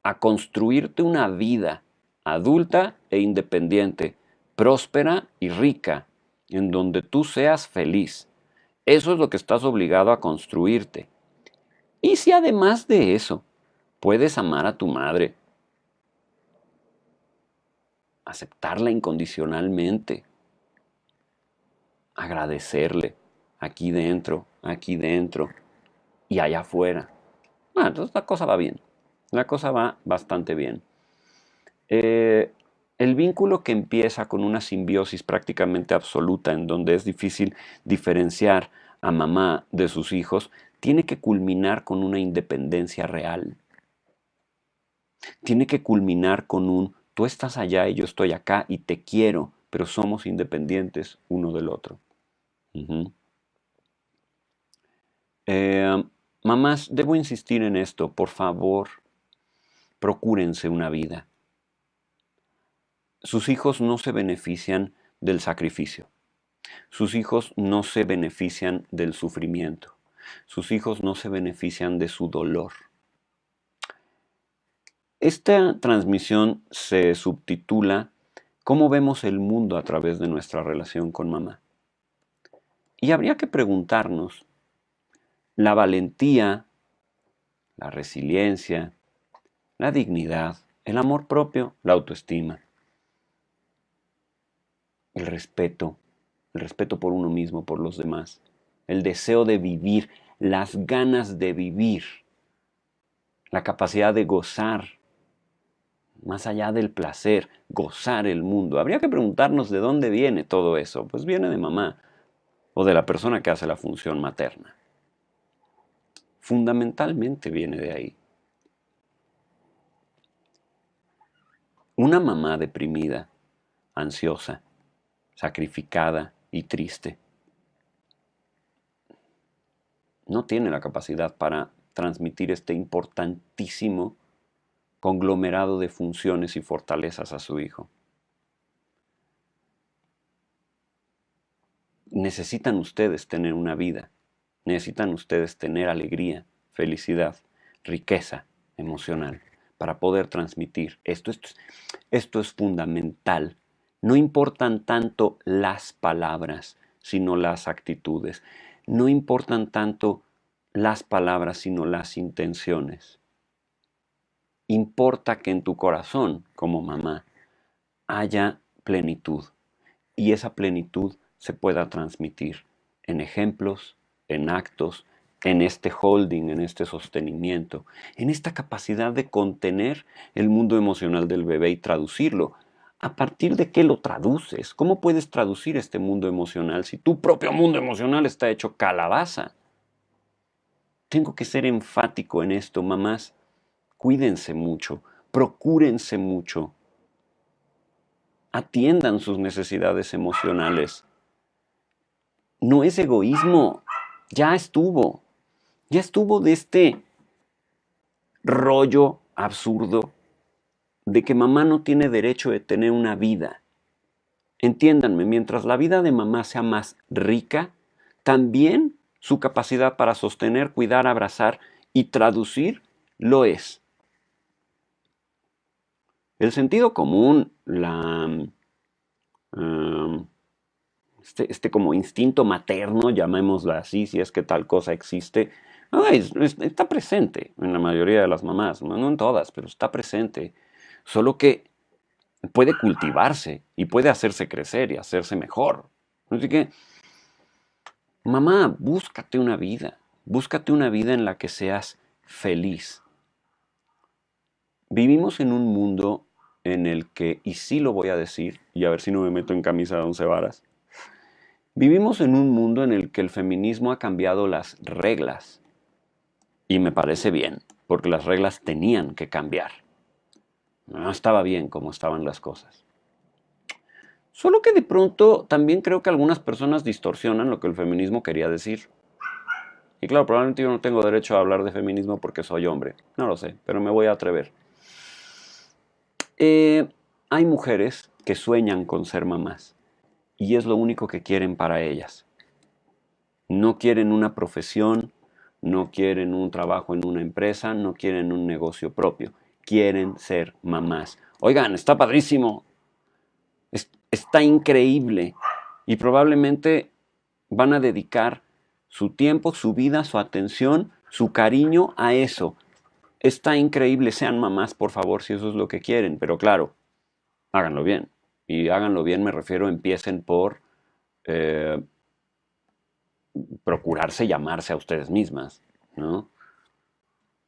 a construirte una vida adulta e independiente, próspera y rica, en donde tú seas feliz. Eso es lo que estás obligado a construirte. Y si además de eso puedes amar a tu madre, aceptarla incondicionalmente, agradecerle aquí dentro y allá afuera, Entonces la cosa va bien. La cosa va bastante bien. Eh, el vínculo que empieza con una simbiosis prácticamente absoluta, en donde es difícil diferenciar a mamá de sus hijos, tiene que culminar con una independencia real. Tiene que culminar con un tú estás allá y yo estoy acá y te quiero, pero somos independientes uno del otro. Ujú. Eh, Mamás, debo insistir en esto, por favor, procúrense una vida. Sus hijos no se benefician del sacrificio. Sus hijos no se benefician del sufrimiento. Sus hijos no se benefician de su dolor. Esta transmisión se subtitula ¿Cómo vemos el mundo a través de nuestra relación con mamá? Y habría que preguntarnos, la valentía, la resiliencia, la dignidad, el amor propio, la autoestima, el respeto por uno mismo, por los demás, el deseo de vivir, las ganas de vivir, la capacidad de gozar, más allá del placer, gozar el mundo. Habría que preguntarnos de dónde viene todo eso. Pues viene de mamá o de la persona que hace la función materna. Fundamentalmente viene de ahí. Una mamá deprimida, ansiosa, sacrificada y triste no tiene la capacidad para transmitir este importantísimo conglomerado de funciones y fortalezas a su hijo. Necesitan ustedes tener una vida, necesitan ustedes tener alegría, felicidad, riqueza emocional para poder transmitir esto. Esto es fundamental. No importan tanto las palabras, sino las actitudes. No importan tanto las palabras, sino las intenciones. Importa que en tu corazón, como mamá, haya plenitud y esa plenitud se pueda transmitir en ejemplos, en actos, en este holding, en este sostenimiento, en esta capacidad de contener el mundo emocional del bebé y traducirlo. ¿A partir de qué lo traduces? ¿Cómo puedes traducir este mundo emocional si tu propio mundo emocional está hecho calabaza? Tengo que ser enfático en esto, mamás. Cuídense mucho, procúrense mucho, atiendan sus necesidades emocionales. No es egoísmo, ya estuvo de este rollo absurdo de que mamá no tiene derecho de tener una vida. Entiéndanme, mientras la vida de mamá sea más rica, también su capacidad para sostener, cuidar, abrazar y traducir lo es. El sentido común, um, este como instinto materno, llamémoslo así, si es que tal cosa existe, está presente en la mayoría de las mamás, no en todas, pero está presente. Solo que puede cultivarse y puede hacerse crecer y hacerse mejor. Así que, mamá, búscate una vida en la que seas feliz. Vivimos en un mundo en el que, y sí lo voy a decir, y a ver si no me meto en camisa de 11 varas, vivimos en un mundo en el que el feminismo ha cambiado las reglas. Y me parece bien, porque las reglas tenían que cambiar. No estaba bien como estaban las cosas. Solo que de pronto también creo que algunas personas distorsionan lo que el feminismo quería decir. Y claro, probablemente yo no tengo derecho a hablar de feminismo porque soy hombre. No lo sé, pero me voy a atrever. Hay mujeres que sueñan con ser mamás y es lo único que quieren para ellas. No quieren una profesión, no quieren un trabajo en una empresa, no quieren un negocio propio. Quieren ser mamás. Oigan, está padrísimo. Está increíble. Y probablemente van a dedicar su tiempo, su vida, su atención, su cariño a eso. Está increíble. Sean mamás, por favor, si eso es lo que quieren. Pero claro, háganlo bien. Y háganlo bien me refiero, empiecen por eh, procurarse llamarse a ustedes mismas, ¿no?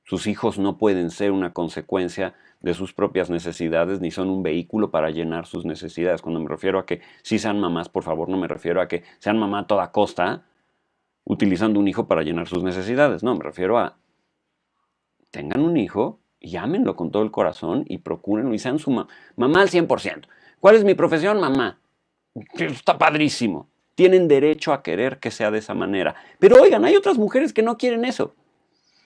Sus hijos no pueden ser una consecuencia de sus propias necesidades, ni son un vehículo para llenar sus necesidades. Cuando me refiero a que sí sean mamás, por favor, no me refiero a que sean mamá a toda costa, utilizando un hijo para llenar sus necesidades. No, me refiero a tengan un hijo y ámenlo con todo el corazón y procúrenlo y sean su mamá al 100%. ¿Cuál es mi profesión? Mamá. Está padrísimo. Tienen derecho a querer que sea de esa manera. Pero oigan, hay otras mujeres que no quieren eso.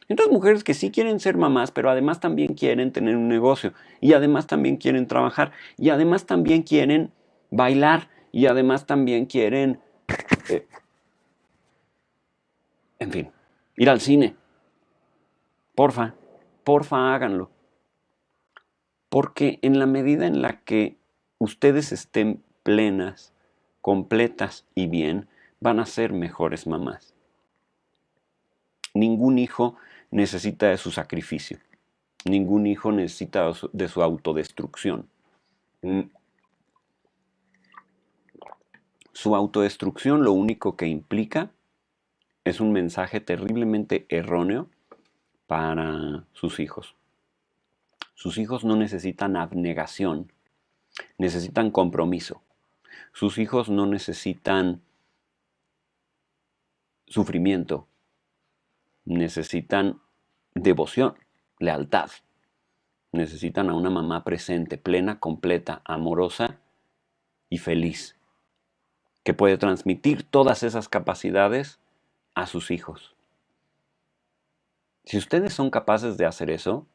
Hay otras mujeres que sí quieren ser mamás, pero además también quieren tener un negocio. Y además también quieren trabajar. Y además también quieren bailar. Y además también quieren, eh, en fin, ir al cine. Porfa, porfa háganlo. Porque en la medida en la que ustedes estén plenas, completas y bien, van a ser mejores mamás. Ningún hijo necesita de su sacrificio. Ningún hijo necesita de su autodestrucción. Su autodestrucción lo único que implica es un mensaje terriblemente erróneo para sus hijos. Sus hijos no necesitan abnegación, necesitan compromiso. Sus hijos no necesitan sufrimiento, necesitan devoción, lealtad. Necesitan a una mamá presente, plena, completa, amorosa y feliz, que puede transmitir todas esas capacidades a sus hijos. Si ustedes son capaces de hacer eso,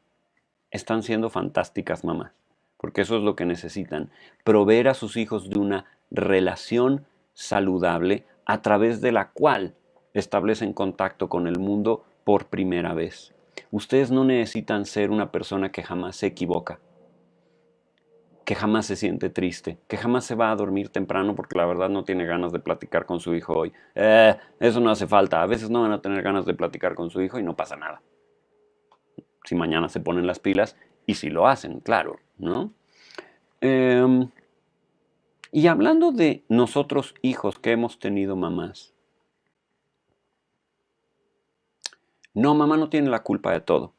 están siendo fantásticas mamás, porque eso es lo que necesitan, proveer a sus hijos de una relación saludable a través de la cual establecen contacto con el mundo por primera vez. Ustedes no necesitan ser una persona que jamás se equivoca, que jamás se siente triste, que jamás se va a dormir temprano porque la verdad no tiene ganas de platicar con su hijo hoy. Eso no hace falta. A veces no van a tener ganas de platicar con su hijo y no pasa nada. Si mañana se ponen las pilas y si lo hacen, claro, ¿no? Y hablando de nosotros hijos que hemos tenido mamás, no, mamá no tiene la culpa de todo.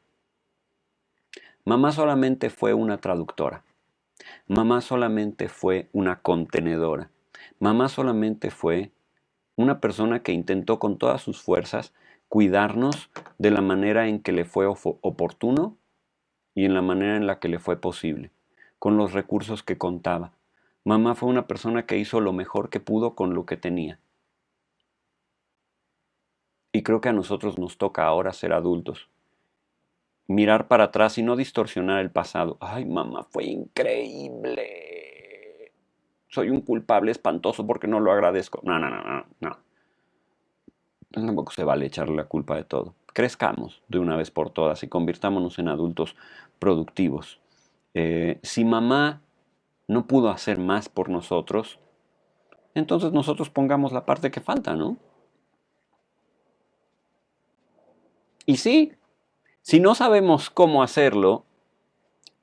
Mamá solamente fue una traductora. Mamá solamente fue una contenedora. Mamá solamente fue una persona que intentó con todas sus fuerzas cuidarnos de la manera en que le fue oportuno y en la manera en la que le fue posible, con los recursos que contaba. Mamá fue una persona que hizo lo mejor que pudo con lo que tenía. Y creo que a nosotros nos toca ahora ser adultos. Mirar para atrás y no distorsionar el pasado. Ay, mamá, fue increíble. Soy un culpable espantoso porque no lo agradezco. No, no, no, no, no. Tampoco se vale echarle la culpa de todo. Crezcamos de una vez por todas y convirtámonos en adultos productivos. Si mamá no pudo hacer más por nosotros, entonces nosotros pongamos la parte que falta, ¿no? Y sí, si no sabemos cómo hacerlo,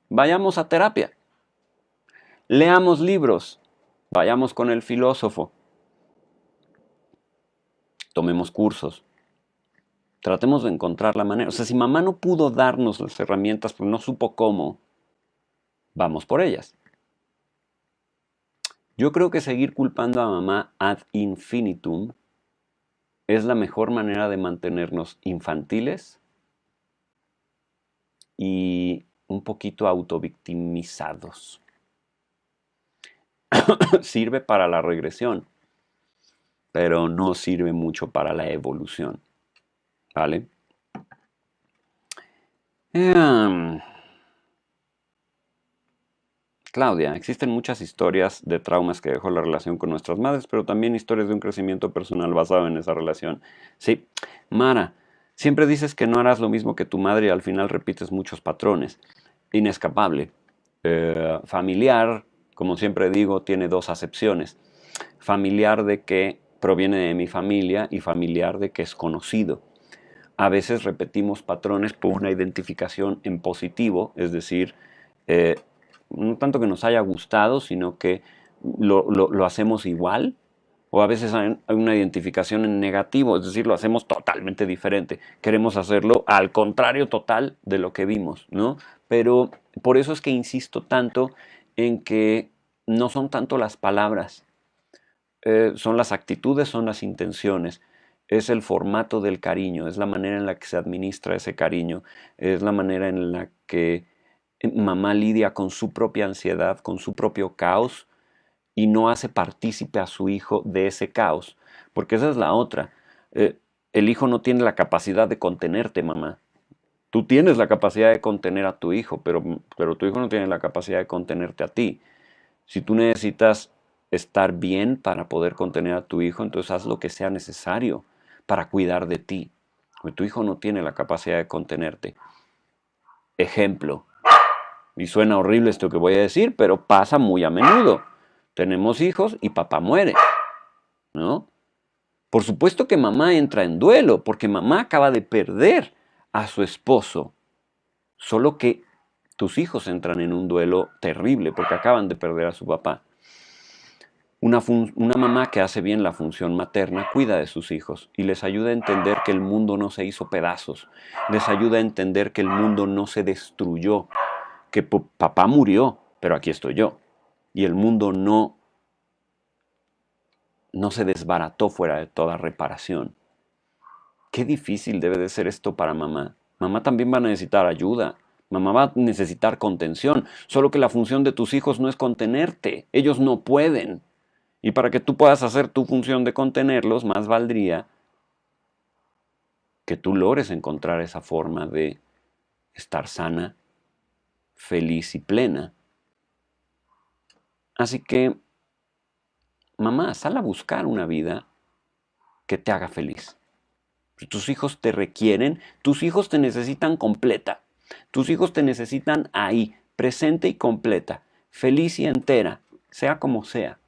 vayamos a terapia. Leamos libros. Vayamos con el filósofo. Tomemos cursos. Tratemos de encontrar la manera. O sea, si mamá no pudo darnos las herramientas, pues no supo cómo, vamos por ellas. Yo creo que seguir culpando a mamá ad infinitum es la mejor manera de mantenernos infantiles y un poquito autovictimizados. Sirve para la regresión, pero no sirve mucho para la evolución. ¿Vale? Claudia, existen muchas historias de traumas que dejó la relación con nuestras madres, pero también historias de un crecimiento personal basado en esa relación. Sí, Mara, siempre dices que no harás lo mismo que tu madre y al final repites muchos patrones. Inescapable. Familiar, como siempre digo, tiene dos acepciones. Familiar de que proviene de mi familia y familiar de que es conocido. A veces repetimos patrones por una identificación en positivo, es decir, no tanto que nos haya gustado, sino que lo hacemos igual O a veces hay una identificación en negativo, es decir, lo hacemos totalmente diferente. Queremos hacerlo al contrario total de lo que vimos, ¿no? Pero por eso es que insisto tanto en que no son tanto las palabras, son las actitudes, son las intenciones, es el formato del cariño, es la manera en la que se administra ese cariño, es la manera en la que mamá lidia con su propia ansiedad, con su propio caos y no hace partícipe a su hijo de ese caos. Porque esa es la otra. El hijo no tiene la capacidad de contenerte, mamá. Tú tienes la capacidad de contener a tu hijo, pero tu hijo no tiene la capacidad de contenerte a ti. Si tú necesitas estar bien para poder contener a tu hijo, entonces haz lo que sea necesario para cuidar de ti. Porque tu hijo no tiene la capacidad de contenerte. Ejemplo, y suena horrible esto que voy a decir, pero pasa muy a menudo. Tenemos hijos y papá muere, ¿no? Por supuesto que mamá entra en duelo, porque mamá acaba de perder a su esposo. Solo que tus hijos entran en un duelo terrible porque acaban de perder a su papá. Una mamá que hace bien la función materna cuida de sus hijos y les ayuda a entender que el mundo no se hizo pedazos, les ayuda a entender que el mundo no se destruyó, que papá murió, pero aquí estoy yo, y el mundo no se desbarató fuera de toda reparación. Qué difícil debe de ser esto para mamá. Mamá también va a necesitar ayuda. Mamá va a necesitar contención. Solo que la función de tus hijos no es contenerte. Ellos no pueden. Y para que tú puedas hacer tu función de contenerlos, más valdría que tú logres encontrar esa forma de estar sana, feliz y plena. Así que, mamá, sal a buscar una vida que te haga feliz. Tus hijos te requieren, tus hijos te necesitan completa. Tus hijos te necesitan ahí, presente y completa, feliz y entera, sea como sea.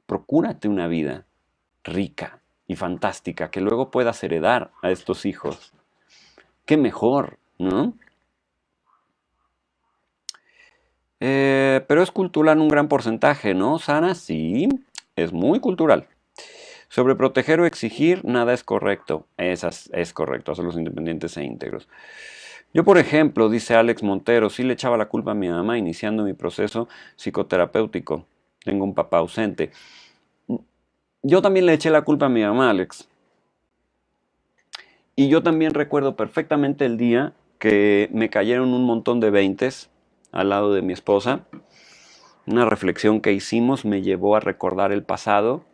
Procúrate una vida rica y fantástica que luego puedas heredar a estos hijos. Qué mejor, ¿no? Pero es cultural en un gran porcentaje, ¿no, Sara? Sí, es muy cultural. Sobreproteger o exigir, nada es correcto. Es correcto, hacerlos independientes e íntegros. Yo, por ejemplo, dice Alex Montero, sí le echaba la culpa a mi mamá iniciando mi proceso psicoterapéutico. Tengo un papá ausente. Yo también le eché la culpa a mi mamá, Alex. Y yo también recuerdo perfectamente el día que me cayeron un montón de veintes al lado de mi esposa. Una reflexión que hicimos me llevó a recordar el pasado.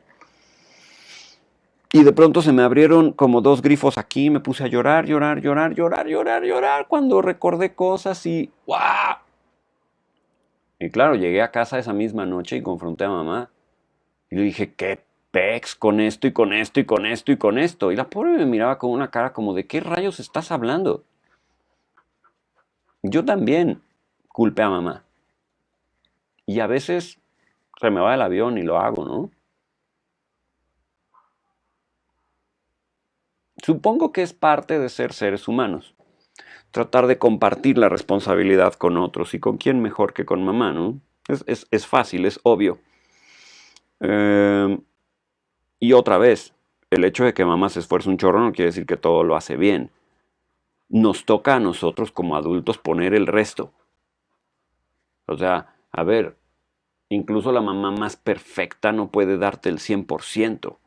Y de pronto se me abrieron como dos grifos aquí, me puse a llorar, llorar, llorar, llorar, llorar, llorar, cuando recordé cosas y ¡guau! Y claro, llegué a casa esa misma noche y confronté a mamá. Y le dije, ¿qué pex con esto y con esto y con esto y con esto? Y la pobre me miraba con una cara como de, ¿qué rayos estás hablando? Yo también culpé a mamá. Y a veces se me va el avión y lo hago, ¿no? Supongo que es parte de ser seres humanos. Tratar de compartir la responsabilidad con otros. ¿Y con quién mejor que con mamá, no? Es fácil, es obvio. Eh, y otra vez, el hecho de que mamá se esfuerce un chorro no quiere decir que todo lo hace bien. Nos toca a nosotros como adultos poner el resto. O sea, a ver, incluso la mamá más perfecta no puede darte el 100%.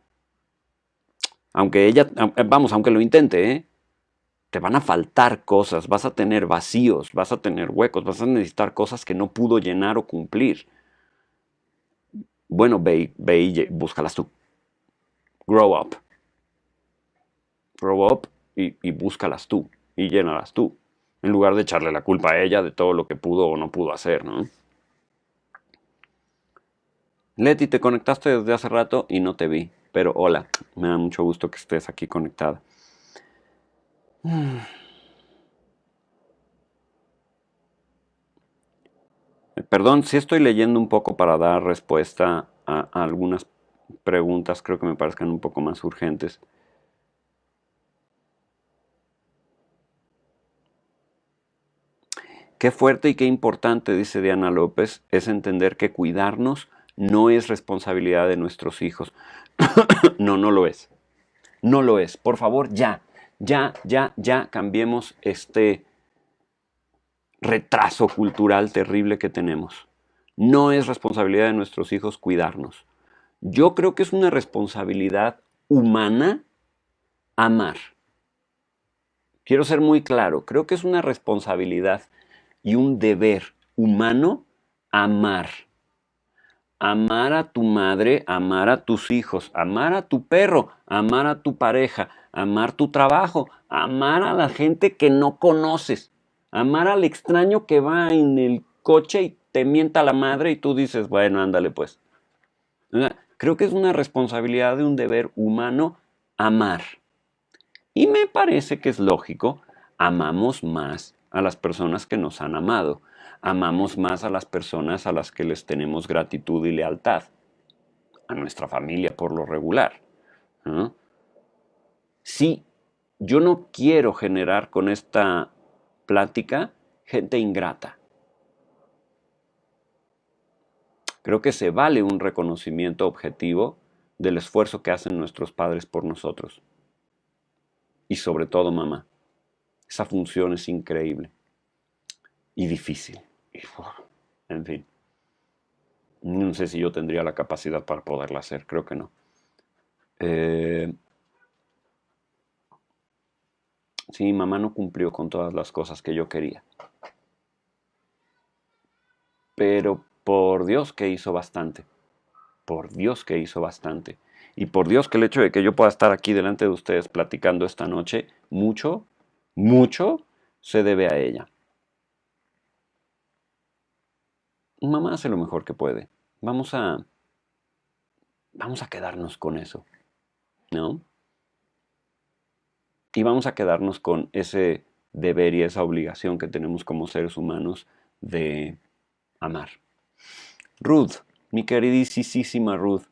Aunque ella, vamos, aunque lo intente, ¿eh? Te van a faltar cosas, vas a tener vacíos, vas a tener huecos, vas a necesitar cosas que no pudo llenar o cumplir. Bueno, ve y búscalas tú. Grow up. Grow up y búscalas tú y llénalas tú. En lugar de echarle la culpa a ella de todo lo que pudo o no pudo hacer, ¿no? Leti, te conectaste desde hace rato y no te vi. Pero hola, me da mucho gusto que estés aquí conectada. Perdón, sí estoy leyendo un poco para dar respuesta a algunas preguntas, creo que me parezcan un poco más urgentes. Qué fuerte y qué importante, dice Diana López, es entender que cuidarnos no es responsabilidad de nuestros hijos. No, no lo es. No lo es. Por favor, ya cambiemos este retraso cultural terrible que tenemos. No es responsabilidad de nuestros hijos cuidarnos. Yo creo que es una responsabilidad humana amar. Quiero ser muy claro, creo que es una responsabilidad y un deber humano amar. Amar a tu madre, amar a tus hijos, amar a tu perro, amar a tu pareja, amar tu trabajo, amar a la gente que no conoces, amar al extraño que va en el coche y te mienta la madre y tú dices, bueno, ándale pues. Creo que es una responsabilidad de un deber humano amar. Y me parece que es lógico, amamos más a las personas que nos han amado. Amamos más a las personas a las que les tenemos gratitud y lealtad. A nuestra familia por lo regular. ¿No? Sí, yo no quiero generar con esta plática gente ingrata. Creo que se vale un reconocimiento objetivo del esfuerzo que hacen nuestros padres por nosotros. Y sobre todo mamá. Esa función es increíble y difícil. En fin. No sé si yo tendría la capacidad para poderla hacer, creo que no. Sí, mamá no cumplió con todas las cosas que yo quería. Pero por Dios que hizo bastante. Por Dios que hizo bastante. Y por Dios que el hecho de que yo pueda estar aquí delante de ustedes platicando esta noche, mucho, mucho se debe a ella. Mamá hace lo mejor que puede. Vamos a quedarnos con eso, ¿no? Y vamos a quedarnos con ese deber y esa obligación que tenemos como seres humanos de amar. Ruth, mi queridísima Ruth,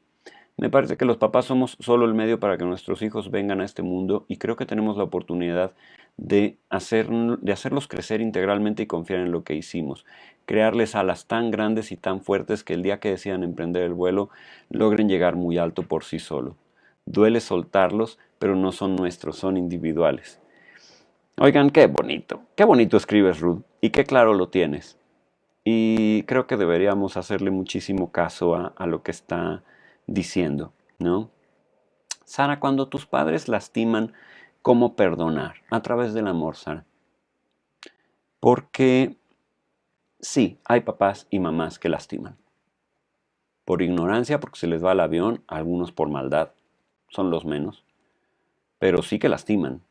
me parece que los papás somos solo el medio para que nuestros hijos vengan a este mundo y creo que tenemos la oportunidad de hacerlos crecer integralmente y confiar en lo que hicimos. Crearles alas tan grandes y tan fuertes que el día que decidan emprender el vuelo logren llegar muy alto por sí solo. Duele soltarlos, pero no son nuestros, son individuales. Oigan, qué bonito escribes, Ruth, y qué claro lo tienes. Y creo que deberíamos hacerle muchísimo caso a lo que está diciendo, ¿no? Sara, cuando tus padres lastiman, ¿cómo perdonar? A través del amor, Sara. Porque sí, hay papás y mamás que lastiman. Por ignorancia, porque se les va el avión, algunos por maldad, son los menos, pero sí que lastiman.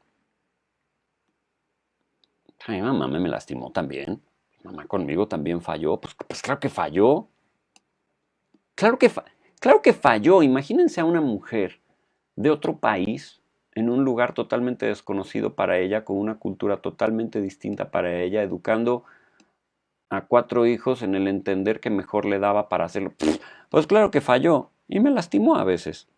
A mi mamá me lastimó también. Mi mamá conmigo también falló. Pues claro que falló. Claro que, claro que falló. Imagínense a una mujer de otro país, en un lugar totalmente desconocido para ella, con una cultura totalmente distinta para ella, educando a 4 hijos en el entender que mejor le daba para hacerlo. Pues claro que falló y me lastimó a veces.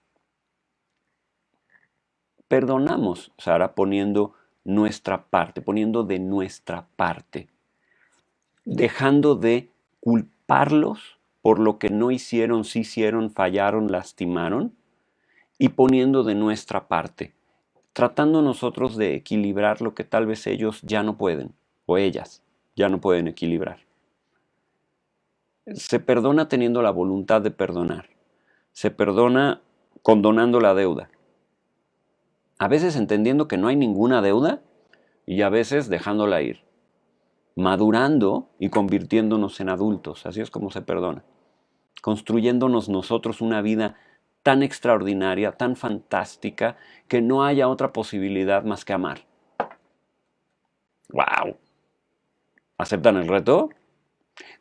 Perdonamos, Sara, poniendo nuestra parte, poniendo de nuestra parte, dejando de culparlos por lo que no hicieron, sí hicieron, fallaron, lastimaron, y poniendo de nuestra parte, tratando nosotros de equilibrar lo que tal vez ellos ya no pueden, o ellas ya no pueden equilibrar. Se perdona teniendo la voluntad de perdonar. Se perdona condonando la deuda. A veces entendiendo que no hay ninguna deuda y a veces dejándola ir. Madurando y convirtiéndonos en adultos. Así es como se perdona. Construyéndonos nosotros una vida tan extraordinaria, tan fantástica, que no haya otra posibilidad más que amar. ¡Wow! ¿Aceptan el reto?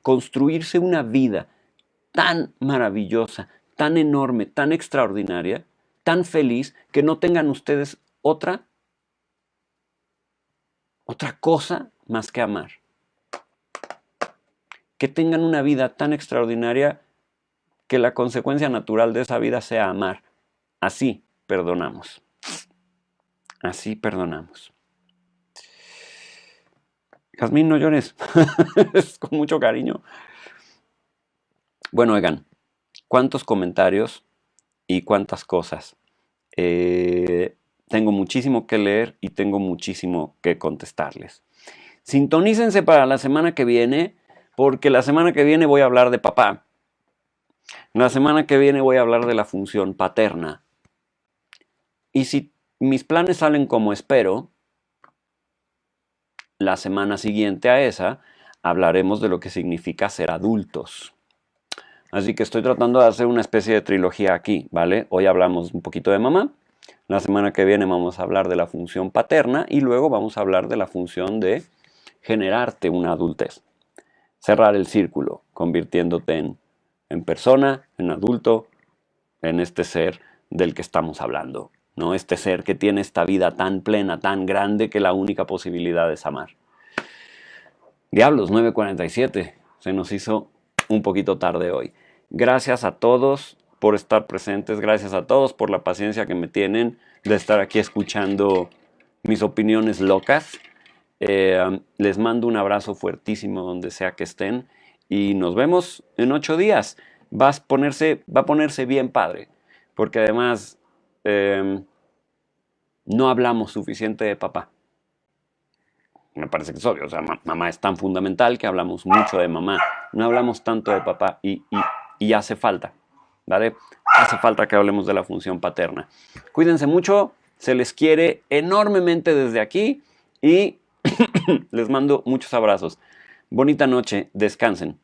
Construirse una vida tan maravillosa, tan enorme, tan extraordinaria, tan feliz, que no tengan ustedes otra cosa más que amar. Que tengan una vida tan extraordinaria que la consecuencia natural de esa vida sea amar. Así perdonamos. Así perdonamos. Jazmín, no llores. Es con mucho cariño. Bueno, oigan, cuántos comentarios y cuántas cosas. Tengo muchísimo que leer y tengo muchísimo que contestarles. Sintonícense para la semana que viene, porque la semana que viene voy a hablar de papá. La semana que viene voy a hablar de la función paterna. Y si mis planes salen como espero, la semana siguiente a esa hablaremos de lo que significa ser adultos. Así que estoy tratando de hacer una especie de trilogía aquí, ¿vale? Hoy hablamos un poquito de mamá, la semana que viene vamos a hablar de la función paterna y luego vamos a hablar de la función de generarte una adultez. Cerrar el círculo, convirtiéndote en persona, en adulto, en este ser del que estamos hablando, ¿no? Este ser que tiene esta vida tan plena, tan grande, que la única posibilidad es amar. Diablos, 9:47, se nos hizo un poquito tarde hoy. Gracias a todos por estar presentes, gracias a todos por la paciencia que me tienen de estar aquí escuchando mis opiniones locas. Les mando un abrazo fuertísimo donde sea que estén y nos vemos en 8 días. Va a ponerse bien padre, porque además no hablamos suficiente de papá. Me parece que es obvio, o sea, mamá es tan fundamental que hablamos mucho de mamá, no hablamos tanto de papá y hace falta, ¿vale? Hace falta que hablemos de la función paterna. Cuídense mucho, se les quiere enormemente desde aquí y les mando muchos abrazos. Bonita noche, descansen.